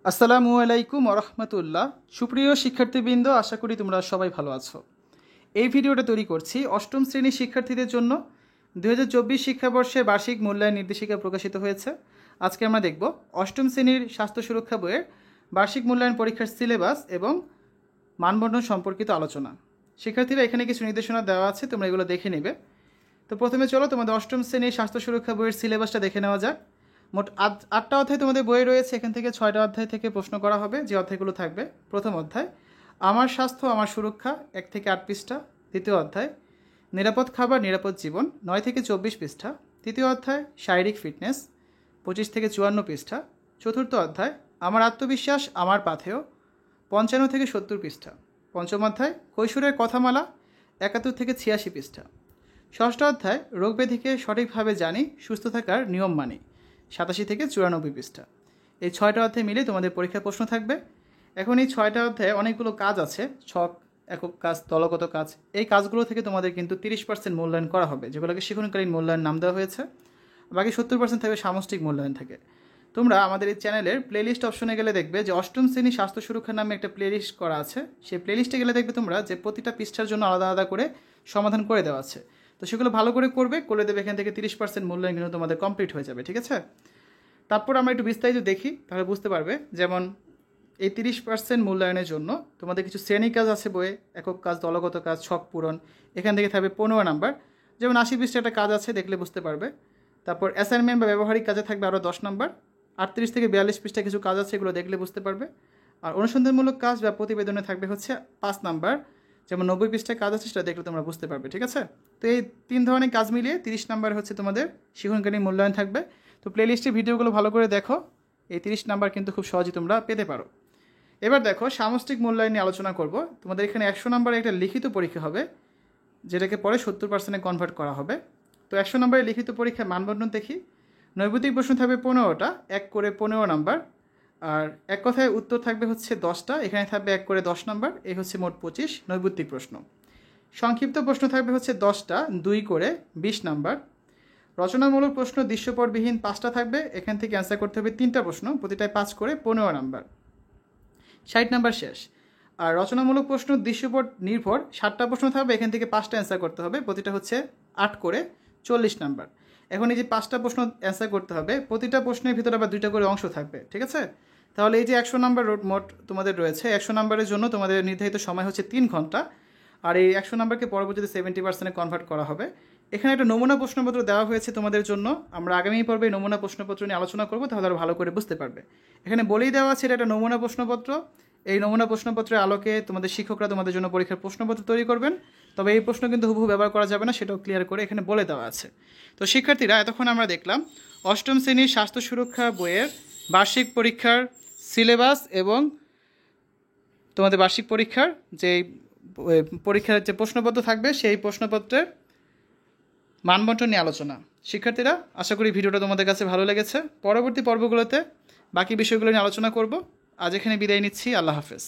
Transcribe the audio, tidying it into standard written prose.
আসসালামু আলাইকুম ওরহমতুল্লাহ। সুপ্রিয় শিক্ষার্থীবৃন্দ, আশা করি তোমরা সবাই ভালো আছো। এই ভিডিওটা তৈরি করছি অষ্টম শ্রেণীর শিক্ষার্থীদের জন্য। 2024 শিক্ষাবর্ষে বার্ষিক মূল্যায়ন নির্দেশিকা প্রকাশিত হয়েছে। আজকে আমরা দেখব অষ্টম শ্রেণীর স্বাস্থ্য সুরক্ষা বইয়ের বার্ষিক মূল্যায়ন পরীক্ষার সিলেবাস এবং মানবন্ধন সম্পর্কিত আলোচনা। শিক্ষার্থীরা, এখানে কিছু নির্দেশনা দেওয়া আছে, তোমরা এগুলো দেখে নেবে। তো প্রথমে চলো তোমাদের অষ্টম শ্রেণীর স্বাস্থ্য সুরক্ষা বইয়ের সিলেবাসটা দেখে নেওয়া যাক। মোট 8টা অধ্যায় তোমাদের বই রয়েছে। এখান থেকে 6টা অধ্যায় থেকে প্রশ্ন করা হবে। যে অধ্যায়গুলো থাকবে: প্রথম অধ্যায় আমার স্বাস্থ্য আমার সুরক্ষা, 1 থেকে 8 পৃষ্ঠা। দ্বিতীয় অধ্যায় নিরাপদ খাবার নিরাপদ জীবন, 9 থেকে 24 পৃষ্ঠা। তৃতীয় অধ্যায় শারীরিক ফিটনেস, 25 থেকে 54 পৃষ্ঠা। চতুর্থ অধ্যায় আমার আত্মবিশ্বাস আমার পাথেয়, 55 থেকে 70 পৃষ্ঠা। পঞ্চম অধ্যায় কৈশোরের কথামালা, 71 থেকে 86 পৃষ্ঠা। ষষ্ঠ অধ্যায় রোগ ব্যাধিকে সঠিকভাবে জানি, সুস্থ থাকার নিয়ম মানি, 87 থেকে 94 পৃষ্ঠা। এই 6টা অধ্যায় মিলে তোমাদের পরীক্ষার প্রশ্ন থাকবে। এখন এই 6টা অধ্যায়ে অনেকগুলো কাজ আছে, ছক, একক কাজ, দলগত কাজ। এই কাজগুলো থেকে তোমাদের কিন্তু 30% মূল্যায়ন করা হবে, যেগুলোকে শিক্ষণকালীন মূল্যায়ন নাম দেওয়া হয়েছে। বাকি 70% থাকবে সামষ্টিক মূল্যায়ন থেকে। তোমরা আমাদের এই চ্যানেলের প্লেলিস্ট অপশনে গেলে দেখবে যে অষ্টম শ্রেণী স্বাস্থ্য সুরক্ষা নামে একটা প্লেলিস্ট করা আছে। সেই প্লেলিস্টে গেলে দেখবে তোমরা যে প্রতিটা পৃষ্ঠার জন্য আলাদা আলাদা করে সমাধান করে দেওয়া আছে। তো সেগুলো ভালো করে করে দেবে। এখান থেকে 30% মূল্যায়ন কিন্তু তোমাদের কমপ্লিট হয়ে যাবে, ঠিক আছে? তারপর আমরা একটু বিস্তারিত দেখি, তাহলে বুঝতে পারবে। যেমন এই 30% মূল্যায়নের জন্য তোমাদের কিছু শ্রেণী কাজ আছে বইয়ে, একক কাজ, দলগত কাজ, ছক পূরণ। এখান থেকে থাকবে 15 নাম্বার। যেমন 80 পৃষ্ঠা একটা কাজ আছে, দেখলে বুঝতে পারবে। তারপর অ্যাসাইনমেন্ট বা ব্যবহারিক কাজে থাকবে আরও 10 নাম্বার। 38 থেকে 42 পৃষ্ঠা কিছু কাজ আছে, এগুলো দেখলে বুঝতে পারবে। আর অনুসন্ধানমূলক কাজ বা প্রতিবেদনে থাকবে হচ্ছে 5 নাম্বার। যেমন 90 পৃষ্ঠায় কাজ আছে, সেটা দেখলে তোমরা বুঝতে পারবে, ঠিক আছে? তো এই 3 ধরনের কাজ মিলিয়ে 30 নাম্বার হচ্ছে তোমাদের শিক্ষণকালীন মূল্যায়ন থাকবে। তো প্লেলিস্টের ভিডিওগুলো ভালো করে দেখো, এই 30 নাম্বার কিন্তু খুব সহজেই তোমরা পেতে পারো। এবার দেখো সামষ্টিক মূল্যায়ন নিয়ে আলোচনা করব। তোমাদের এখানে 100 নাম্বারের একটা লিখিত পরীক্ষা হবে, যেটাকে পরে 70%-এ কনভার্ট করা হবে। তো 100 নাম্বারের লিখিত পরীক্ষায় মানবন্ধন দেখি। নৈর্ব্যক্তিক প্রশ্ন থাকবে 15টা, 1 করে 15 নাম্বার। আর এক কথায় উত্তর থাকবে হচ্ছে 10টা, এখানে থাকবে 1 করে 10 নাম্বার। এই হচ্ছে মোট 25 নৈর্ব্যক্তিক প্রশ্ন। সংক্ষিপ্ত প্রশ্ন থাকবে হচ্ছে 10টা, 2 করে 20 নাম্বার। রচনামূলক প্রশ্ন দৃশ্যপটবিহীন 5টা থাকবে, এখান থেকে অ্যান্সার করতে হবে 3টা প্রশ্ন, প্রতিটায় 5 করে 15 নাম্বার। 60 নাম্বার শেষ। আর রচনামূলক প্রশ্ন দৃশ্যপট নির্ভর 7টা প্রশ্ন থাকবে, এখান থেকে 5টা অ্যান্সার করতে হবে, প্রতিটা হচ্ছে 8 করে 40 নাম্বার। এখন এই যে 5টা প্রশ্ন অ্যান্সার করতে হবে, প্রতিটা প্রশ্নের ভিতরে আবার 2টা করে অংশ থাকবে, ঠিক আছে? তাহলে এই যে 100 নাম্বার মোট তোমাদের রয়েছে, 100 নাম্বারের জন্য তোমাদের নির্ধারিত সময় হচ্ছে 3 ঘন্টা। আর এই 100 নাম্বারকে পরবর্তীতে 70%-এ কনভার্ট করা হবে। এখানে একটা নমুনা প্রশ্নপত্র দেওয়া হয়েছে তোমাদের জন্য। আমরা আগামী পর্বে নমুনা প্রশ্নপত্র নিয়ে আলোচনা করব, তাহলে আরও ভালো করে বুঝতে পারবে। এখানে বলেই দেওয়া আছে এটা একটা নমুনা প্রশ্নপত্র। এই নমুনা প্রশ্নপত্রের আলোকে তোমাদের শিক্ষকরা তোমাদের জন্য পরীক্ষার প্রশ্নপত্র তৈরি করবেন। তবে এই প্রশ্ন কিন্তু হুবহু ব্যবহার করা যাবে না, সেটাও ক্লিয়ার করে এখানে বলে দেওয়া আছে। তো শিক্ষার্থীরা, এতক্ষণ আমরা দেখলাম অষ্টম শ্রেণীর স্বাস্থ্য সুরক্ষা বইয়ের বার্ষিক পরীক্ষার সিলেবাস এবং তোমাদের বার্ষিক পরীক্ষার যে পরীক্ষার যে প্রশ্নপত্র থাকবে, সেই প্রশ্নপত্রের মানবন্টন নিয়ে আলোচনা। শিক্ষার্থীরা, আশা করি ভিডিওটা তোমাদের কাছে ভালো লেগেছে। পরবর্তী পর্বগুলোতে বাকি বিষয়গুলো নিয়ে আলোচনা করব। আজ এখানে বিদায় নিচ্ছি। আল্লাহ হাফেজ।